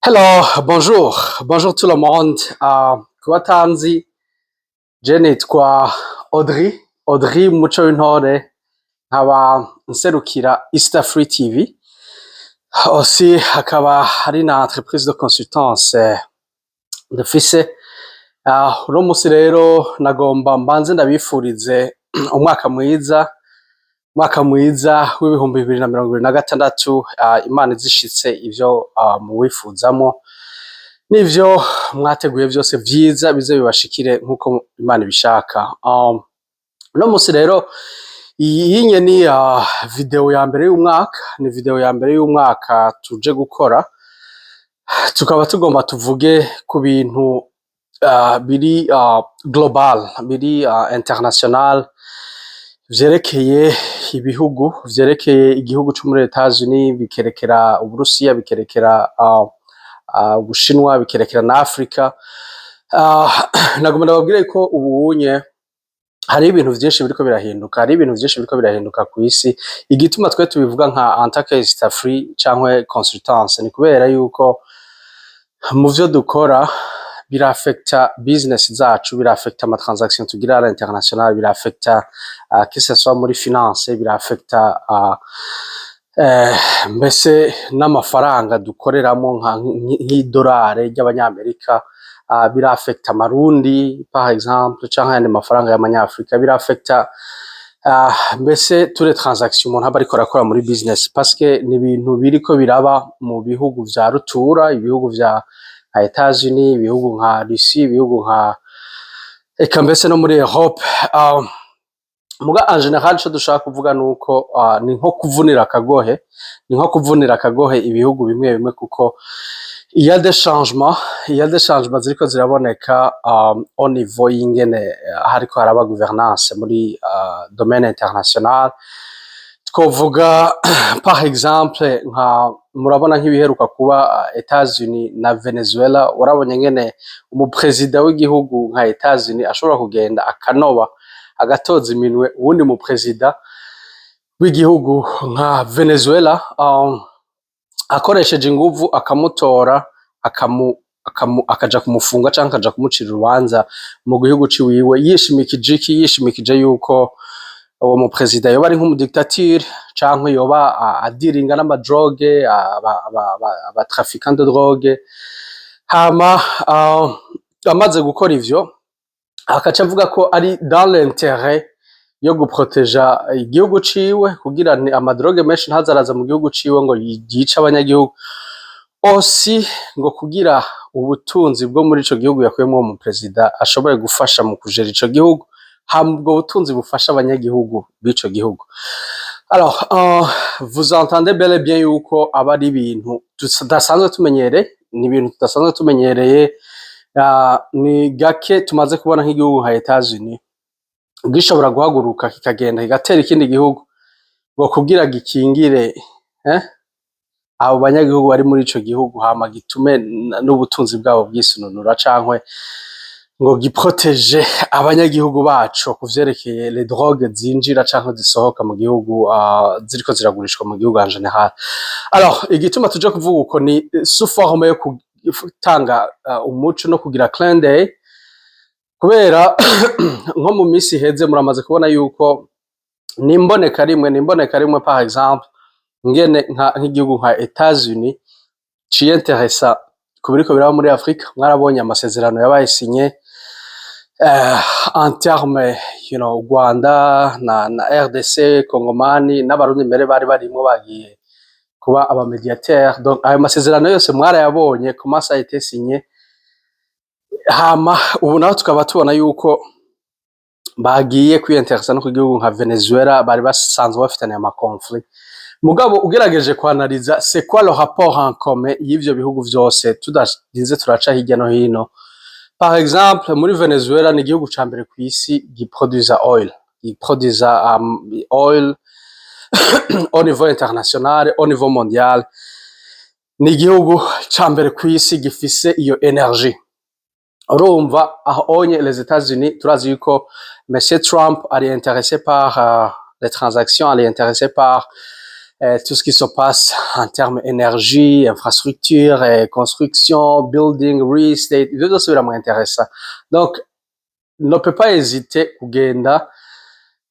Hello, bonjour tout le monde. Kubatanzi, je nitwa Audrey Muco w'Intore, nkaba nserukira Easter Free TV. Aussi hakaba hari na entreprise de consultance dufise. Uno musi rero nagomba mbanze ndabifurize umwaka mwiza w'ibihumbi 2026, Imana izishitse ivyo muwifuzamo n'ivyo mwateguye vyose vyiza bize bibashikire nk'uko Imana ibishaka. Uno musi rero iyi ni video ya mbere y'umwaka, ni video ya mbere y'umwaka tuje gukora, tukaba tugomba tuvuge ku bintu biri global, biri international, vyerekeye ibihugu, vyerekeye igihugu co muri Etats-Unis, bikerekera Uburusiya, bikerekera Ubushinwa, bikerekera na Afrika. Nagomba ndababwire ko ubunye hari ibintu vyinshi biriko birahinduka kw'isi. Igituma twe tubivuga nka Antaka Easter Free cankwe consultance ni kubera yuko mu vyo dukora birafecta business zacu, birafecta ama transaction tugira à l'international, birafecta que ce soit muri finance, birafecta mbese n'amafaranga dukoreramo nk'idolari ry'abanyamerika, birafecta amarundi par exemple canke ayandi mafaranga y'amanyafrika, birafecta mbese tous les transactions umuntu aba ariko arakora muri business, parce que ni ibintu biriko biraba mu bihugu vya rutura, ibihugu vya Etats-Unis, ibihugu nka Russie, ibihugu nka eka mbese no muri Europe. Muga en general ico dushaka kuvuga nuko ni nko kuvunira akagohe ibihugu bimwe bimwe, kuko il y a des changements ziriko ziraboneka au niveau y'ingene hariko haraba gouvernance muri domaine international. Twovuga par exemple nka murabona nk'ibiheruka kuba Etats-Unis na Venezuela, urabonye ngene umupresident w'igihugu nka Etats-Unis ashobora kugenda akanoba agatoza iminwe uwundi mupresident w'igihugu nka Venezuela, akoresheje inguvu akamutora, akaja kumufunga canke akaja kumucira urubanza mu gihugu ciwiwe, yishimikije yuko uwo mupresident yoba ari nk'umudictature canke yoba adiringa n'amadroge, aba trafiquant de drogue. Hama amaze gukora ivyo akaca avuga ko ari dans l'intérêt yo guproteja igihugu ciwe kugira amadroge menshi ntazaraza mu gihugu ciwe ngo yice abanyagihugu, aussi ngo kugira ubutunzi bwo muri ico gihugu yakuyemwo uwo mupresident ashobore gufasha mu kujera ico gihugu, hama ubwo butunzi bufasha abanyagihugu b'ico gihugu. Alors vous entendez bel et bien yuko aba ari ibintu tudasanzwe tumenyereye, ni ibintu tudasanzwe tumenyereye. Ni gake tumaze kubona nk'igihugu nka Etats-Unis gishobora guhaguruka kikagenda kigatera ikindi gihugu ngo kugira gikingire abo banyagihugu bari muri ico gihugu, hama gitume n'ubutunzi bwabo bwisununura, cankwe ngo giproteje abanyagihugu bacu kuvyerekeye les drogues zinjira canke zisohoka mu gihugu, ziriko ziragurishwa mu gihugu en general. Alors igituma tuje kuvuga uko ni sous forme yo gutanga umuco no kugira clin d'œil, kubera nko mu misi iheze muramaze kubona yuko nimboneka rimwe par exemple ngene nk'igihugu nka Etats-Unis ciyenteresa ku biriko biraba muri Afrika. Mwarabonye amasezerano yabaye sinye en terme Rwanda na RDC, Kongomani n'abarundi mbere bari barimwo bagiye kuba aba mediateur. Donc ayo masezerano yose mwarayabonye comment ça a été signé. Hama ubu naho tukaba tubona yuko bagiye kwiyenteresa no ku gihugu nka Venezuela bari basanzwe bafitaniye ama conflict. Mugabo ugerageje kwanaliza c'est quoi le rapport en commun y'ivyo bihugu vyose tudinze turaca hirya no hino. Par exemple muri Venezuela ni igihugu ca mbere kw'isi giproduza oil au niveau international, au niveau mondial. Ni igihugu ca mbere kw'isi gifise iyo energie. Urumva aho onye les États-Unis turazi yuko Monsieur Trump ari intéressé par les transactions, ari intéressé par tout ce qui se passe en termes énergie, infrastructure, construction, building, real estate, ivyo vyose biramuinteresa. Donc ne peut pas hésiter kugenda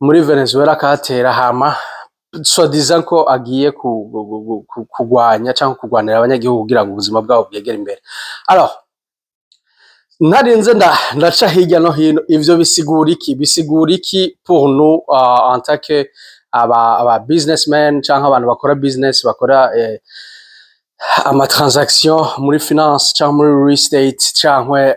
muri Venezuela akahatera hama soi-disant ko agiye kugwanya cyangwa kugwanira abanyagihugu kugira ngo ubuzima bwabo bwegere imbere. Alors narinze ndaca hirya no hino, ivyo bisigura iki pour nous en tant que aba businessmen cyangwa abantu bakora business, bakora ama transaction muri finance cyangwa muri real estate cyangwa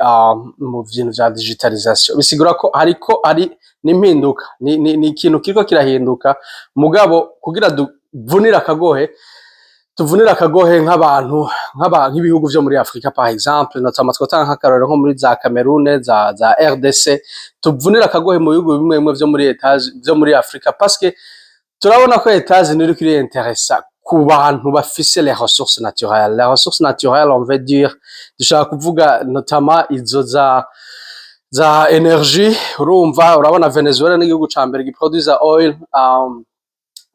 mu bintu vya digitalisation. Bisigura ko hariko ari n'impinduka, ni ikintu kiriko kirahinduka, mugabo kugira tuvunira akagohe nk'abantu nk'ibihugu vyo muri Afrika par exemple, notama twotanga nk'akarorero nko muri za Cameroun, za RDC, tuvunira akagohe mu bihugu bimwe bimwe vyo muri Afrika, parce que turabona ko Etats-Unis iriko irinteresa ku bantu bafise les ressources naturelles. Les ressources naturelles, on veut dire, dushaka kuvuga notamment izo za energie. Urabona Venezuela n'igihugu ca mbere giproduza oil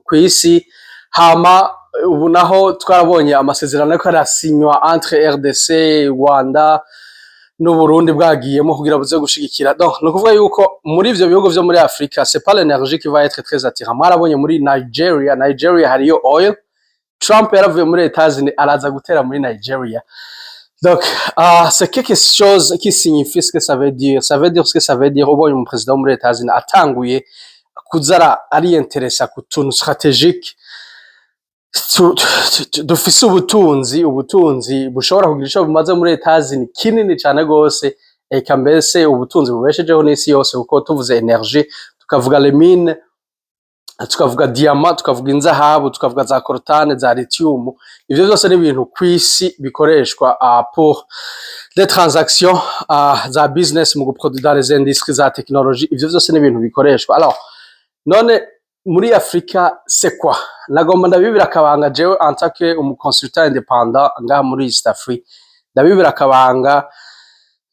kw'isi, hama ubu naho twarabonye amasezerano ko arasinywa entre RDC, Rwanda n'Uburundi bwagiyemo kugira buze gushigikira. Donc no kuvuga yuko muri ivyo bihugu vyo muri Afrika, c'est pas l'énergie qui va être très attirant. Mwarabonye muri Nigeria hariyo oil, Trump yaravuye muri Etats-Unis araza gutera muri Nigeria. Donc c'est quelque chose qui signifie ce que ça veut dire. Ça veut dire ce que ça veut dire. Ubonye mu président muri Etats-Unis atanguye kuzara ari interesa ku tuntu strategique, dufise ubutunzi bushobora kugira ico bumaze muri Etats-Unis kinini cane gose, eka mbese ubutunzi bubeshejeho n'isi yose, kuko tuvuze energie tukavuga les mines, tukavuga diamant, tukavuga inzahabu, tukavuga za coltan, za lithium. Ivyo byose ni ibintu kw'isi bikoreshwa pour des transactions za business, mu guproduire les industries za technologie. Ivyo byose ni ibintu bikoreshwa. Alors none muri Afrika c'est quoi? Nagomba ndabibira akabanga jewe en tant que consultant indépendant ngaha muri East Africa, ndabibira akabanga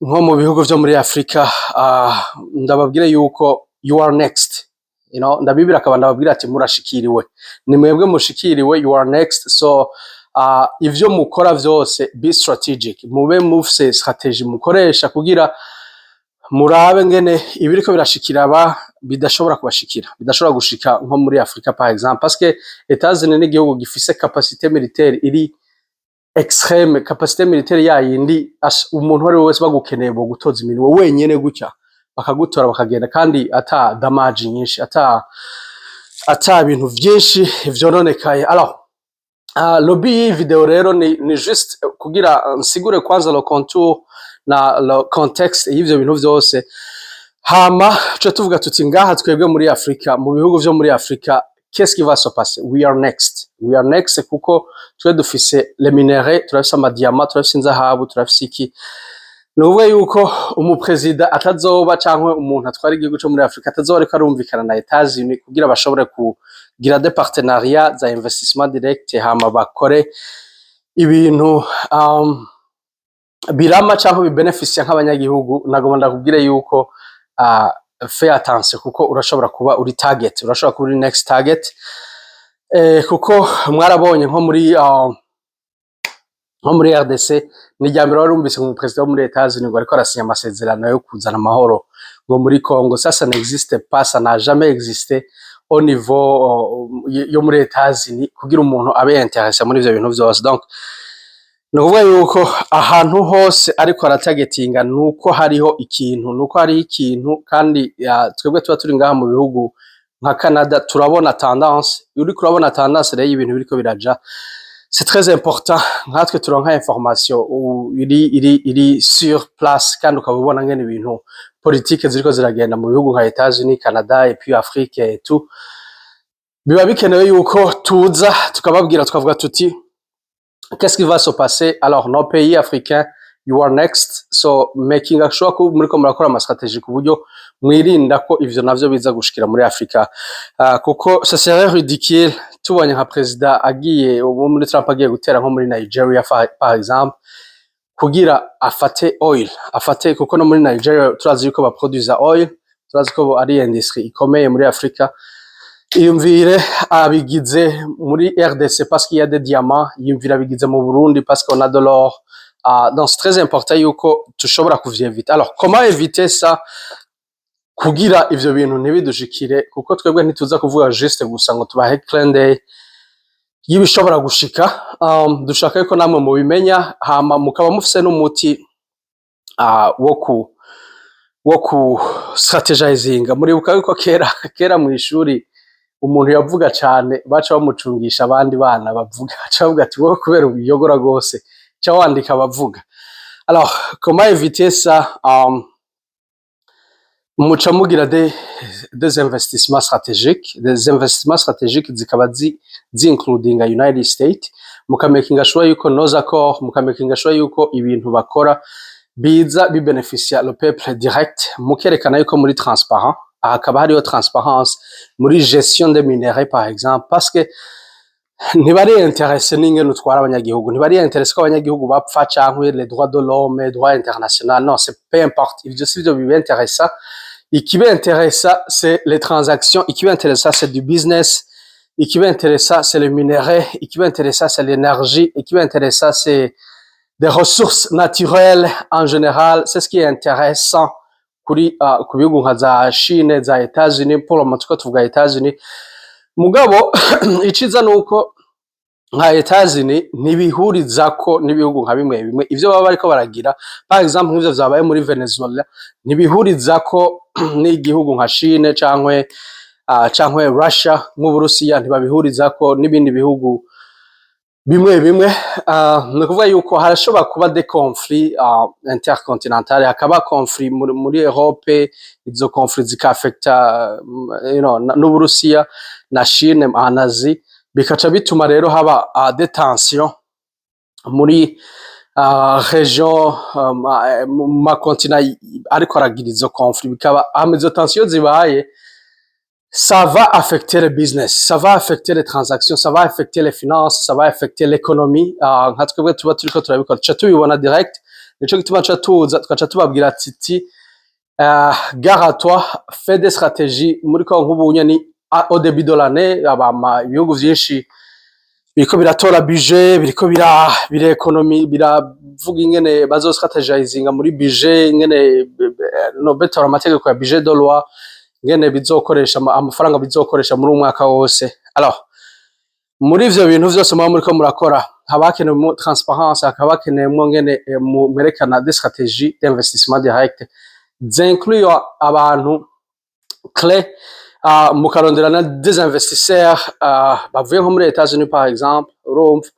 nko mu bihugu vyo muri Afrika. Ndababwire yuko you are next, you know, ndabibira akabanga ndababwira ati murashikiriwe, ni mwebwe mushikiriwe, you are next. So ivyo mukora vyose be strategic, mube mufise strategy mukoresha kugira murabe ngene ibiriko birashikira bidashobora gushika nko muri Afrika par exemple, parce que Etats-Unis n'igihugu gifise capacité militaire iri extreme, capacité militaire yayindi umuntu wari wese bagukeneye bo gutoza iminwe wenyene gutya bakagutora bakagenda, kandi ata damage nyinshi, ata ibintu vyinshi vyononekaye. Alors lobby video rero ni juste kugira nsigure kwanza le contour na le contexte y'ivyo bintu vyose, hama cyo tuvuga tuti ngaha twebwe muri Afrika, mu bihugu vyo muri Afrika, qu'est-ce qui va se passer? We are next kuko twe dufise les minéraux, turafise amadiama, turafise inzahabu, turafise iki. Nuvuga yuko umupresident atazoba canke umuntu atwara igihugu cyo muri Afrika atazoba ariko arumvikana na Etats-Unis kugira bashobore kugira des partenariats za investissement direct, hama bakore ibintu birama cyangwa bibeneficia nk'abanyagihugu. Nagomba ndakubwire yuko fais attention, kuko urashobora kuba uri target, urashobora kuba uri next target, kuko mwarabonye nko muri RDC ni ryambere warumvise mu president wo muri Etats-Unis ngo ariko arasinya amasezerano yo kuzana amahoro ngo muri Congo. Ça n'existe pas, ça n'a jamais existé au niveau yo muri Etats-Unis kugira umuntu abe intéressé muri ivyo bintu vyose. Donc nukuvuga yuko ahantu hose ariko aratagetinga nuko hariho ikintu, kandi twebwe tuba turi ngaha mu bihugu nka Canada turabona tendance, uriko urabona tendance rero y'ibintu biriko biraja. C'est très important nkatwe turonka information iri sur place, kandi ukabona ngene ibintu politique ziriko ziragenda mu bihugu nka Etats-Unis, Canada et puis Afrique et tout. Biba bikenewe yuko tuza tukababwira tukavuga tuti qu'est-ce qui va se passer? Alors nos pays africains, you are next, so making sure ko muri ko murakora ama strategie ku buryo mwirinda ko ivyo navyo biza gushikira muri Afrika, kuko ça serait ridicule tubonye nka president agiye muri Trump agiye gutera nko muri Nigeria par exemple kugira afate oil, kuko no muri Nigeria turazi yuko baproduza oil, turazi ko ari industry ikomeye muri Afrika. iyumvire abigize muri RDC parce qu'il y a des diamants, yumvire abigize mu Burundi parce qu'on a de l'or. Donc c'est très important yuko tushobora kuvyevita. Alors comment éviter ça kugira ivyo bintu ntibidushikire, kuko twebwe ntituza kuvuga juste gusa ngo tubahe clin d'œil y'ibishobora gushika. Dushaka yuko namwe mubimenya hama mukaba mufise n'umuti wo ku strategizinga. Muribuka yuko kera mu ishuri umuntu yavuga cane baca bamucungisha abandi bana bavuga, aca bavuga ati wowe kubera ubiyogora rwose ca wandika bavuga. Alors comment éviter ça? Muca mugira des investissements stratégiques, zikaba including United States, mukamakinga sure yuko nos accords, mukamakinga sure yuko ibintu bakora biza bibeneficia le peuple direct, mukerekana yuko muri transparent, hakaba hariyo transparence muri gestion des minéraux par exemple, parce que ntibari intéressé n'ingene utwara abanyagihugu, ntibari intéressé ko abanyagihugu bapfa canke les droits de l'homme, les droits internationaux, non, c'est peu importe, ivyo sivyo bibinteressa. Ikibinteressa c'est les transactions, ikibinteressa c'est du business, ikibinteressa c'est le minerai, ikibinteressa c'est l'énergie, ikibinteressa c'est des ressources naturelles en général. C'est ce qui est intéressant kuri ku bihugu nka za Chine, za États-Unis. Pour le moment tuko tuvuga États-Unis, mugabo iciza nuko nka États-Unis ntibihurizako n'ibihugu nka bimwe bimwe ivyo baba bariko baragira. Par exemple nk'ivyo vyabaye muri Venezuela ntibihurizako n'igihugu nka Chine cankwe Russia nk'Uburusiya, ntibabihurizako n'ibindi bihugu bimwe bimwe. Ni ukuvuga yuko harashobora kuba des conflits intercontinentales, hakaba conflit muri Europe, izo conflits zikafekta n'Uburusiya na Chine en Asie, bikaca bituma rero haba des tensions muri region ma continent ariko aragira izo conflit, bikaba izo tensions zibaye, ça va affecter le business, ça va affecter les transactions, ça va affecter les finances, ça va affecter l'économie. Nka twebwe tuba turiko turabikora tuca tubibona direct, nico gituma tukaca tubabwira ati gare à toi, fais des stratégies. Muri ko nk'ubunye ni au début de l'année, ibihugu vyinshi biriko biratora budget, biriko biraeconomie, biravuga ingene bazostrategizinga muri budget, ingene no betora amategeko ya budget de loi, ngene bizokoresha amafaranga bizokoresha muri umwaka wose. Alors muri ivyo bintu vyose muba muriko murakora haba hakenewe transparence, hakaba hakenewe ngene mwerekana des stratégies d'investissement direct zincluent abantu clés, mukaronderana des investisseurs bavuye nko muri États-Unis par exemple, urumva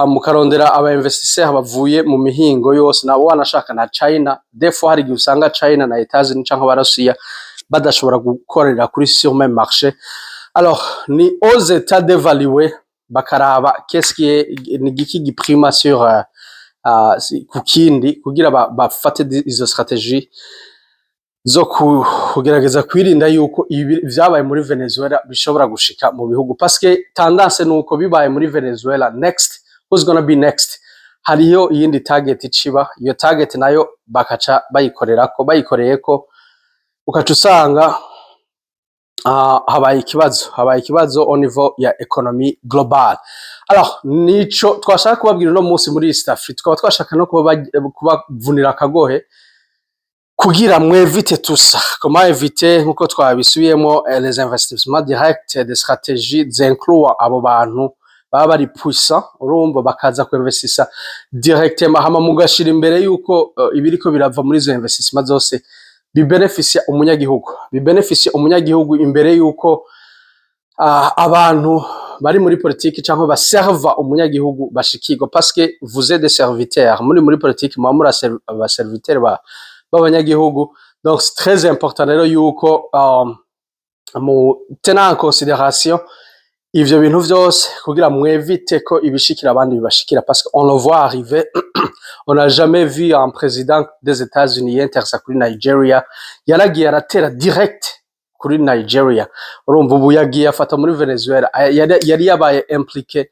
mukarondera aba investisseurs bavuye mu mihingo yose, nabo wanashaka na China. Des fois hari igihe usanga China na États-Unis canke Abarusiya badashobora gukorera kuri sur même marché. Alors ni aux États d'évaluer bakaraba qu'est-ce qui est ni giki giprima sur kukindi kugira bafate izo stratégie zo kugerageza kwirinda yuko ibi vyabaye muri Venezuela bishobora gushika mu bihugu, parce que tendance nuko bibaye muri Venezuela, next who's gonna be next, hariyo iyindi target iciba, iyo target nayo bakaca bayikoreyeko ukaca usanga habaye ikibazo au niveau ya economie globale. Alors nico twashaka kubabwira no munsi muri East Africa, tukaba twashaka no kubavunira akagohe kugira mwevite tout ça. Comment éviter nkuko twabisubiyemo les investissements directs, des stratégies zincluent abo bantu baba bari puissant, urumva bakaza kuinvestisa directement, hama mugashira imbere yuko ibiriko birava muri izo investissement zose bibeneficia umunyagihugu imbere yuko abantu bari muri politique canke baserva umunyagihugu bashikirwa, parce que vous êtes des serviteurs muri politique, muba muri abaserviteurs b'abanyagihugu. Donc c'est très important rero yuko mu tenant en considération ivyo bintu vyose kugira mwevite ko ibishikira abandi bibashikira, parce qu'on le voit arriver. On n'a jamais vu un président des États-Unis intersa kuri Nigeria, yaragiye aratera direct kuri Nigeria. Urumva ubu yagiye afata muri Venezuela, yari yabaye impliqué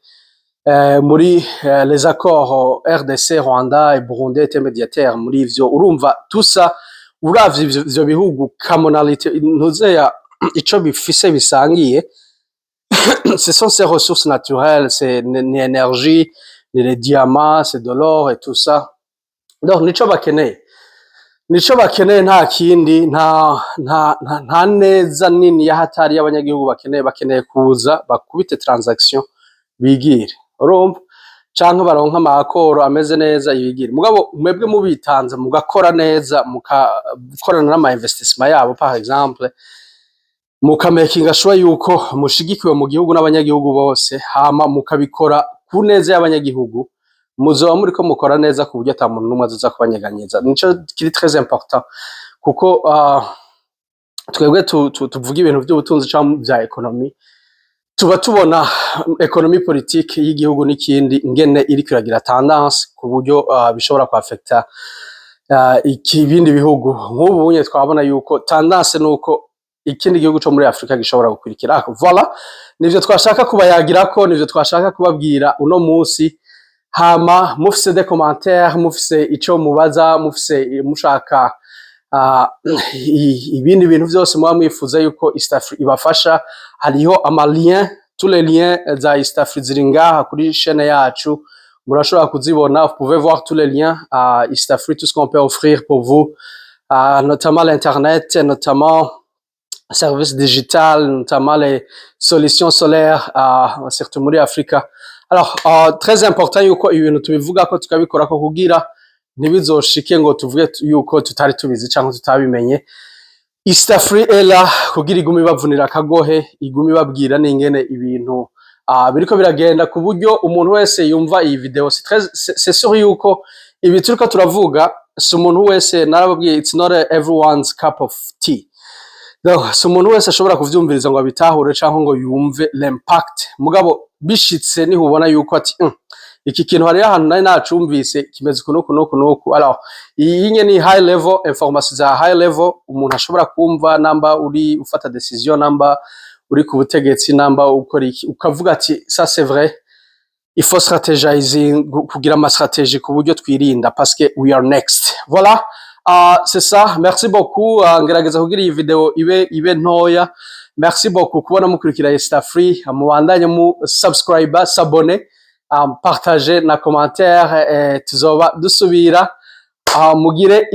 muri les accords RDC, Rwanda et Burundi étaient médiataires muri ivyo. Urumva tout ça uravye ivyo bihugu commonality ntuzeya ico bifise bisangiye ce sont ces ressources naturelles, c'est l'énergie, les diamants, c'est de l'or et tout ça. Donc nico bakeneye nta kindi, nta neza nini yahatari y'abanyagihugu bakeneye kuza bakubite transaction bigire, urumva, canke baronka amakoro ameze neza yigire. Mugabo mwebwe mubitanze mugakora neza, mukakorana n'ama investissement yabo par exemple, mukamakinga sure yuko mushigikiwe mu gihugu n'abanyagihugu bose, hama mukabikora ku neza y'abanyagihugu, muzoba muriko mukora neza ku buryo ata muntu n'umwe azoza kubanyeganyeza. Nico kiri très important, kuko twebwe tuvuga ibintu by'ubutunzi canke bya ekonomi, tuba tubona ekonomi politique y'igihugu n'ikindi ingene iriko iragira tendance ku buryo bishobora kuaffecta ibindi bihugu. Nk'ubu bunye twabona yuko tendance nuko ikindi gihugu cyo muri Afrika gishobora gukurikira. Voilà, nivyo twashaka kubayagirako, nivyo twashaka kubabwira uno munsi. Hama mufise des commentaires, mufise ico mubaza, mufise mushaka ibindi bintu vyose muba mwifuza yuko East Africa ibafasha, hariho amalien, tous les liens za East Africa ziri ngaha kuri chaîne yacu, murashobora kuzibona. Vous pouvez voir tous les liens à East Africa, tout ce qu'on peut offrir pour vous, notamment l'internet, notamment services digital, notamment les solutions solaires, surtout muri Afrika. Alors très important yuko ibintu tubivuga ko tukabikora ko kugira ntibizoshike ngo tuvuge yuko tutari tubizi cyangwa tutabimenye. East Africa ela kugira igume bavunira akagohe, igume babwira n'ingene ibintu biriko biragenda ku buryo umuntu wese yumva iyi video. C'est sûr yuko ibi turiko turavuga si umuntu wese, narababwiye, it's not everyone's cup of tea. Donc si umuntu wese ashobora kuvyumviriza ngo abitahure canke ngo yumve l'impact, mugabo bishitse ni hubona yuko ati iki kintu hari ahantu nari nacumvise kimeze kunuku. Alors iyi nyene ni high level information za high level, umuntu ashobora kumva, namba uri ufata decision, namba uri ku butegetsi, namba ukora iki, ukavuga ati ça c'est vrai, il faut stratégiser, kugira ama stratégie ku buryo twirinda, parce que we are next. Voilà, c'est ça. Merci beaucoup. Ngerageza kugira iyi video ibe ntoya. Merci beaucoup kubona mukurikira East Africa, mubandanye mu subscribe, s'abonner, partager na commentaire, tuzoba dusubira mugire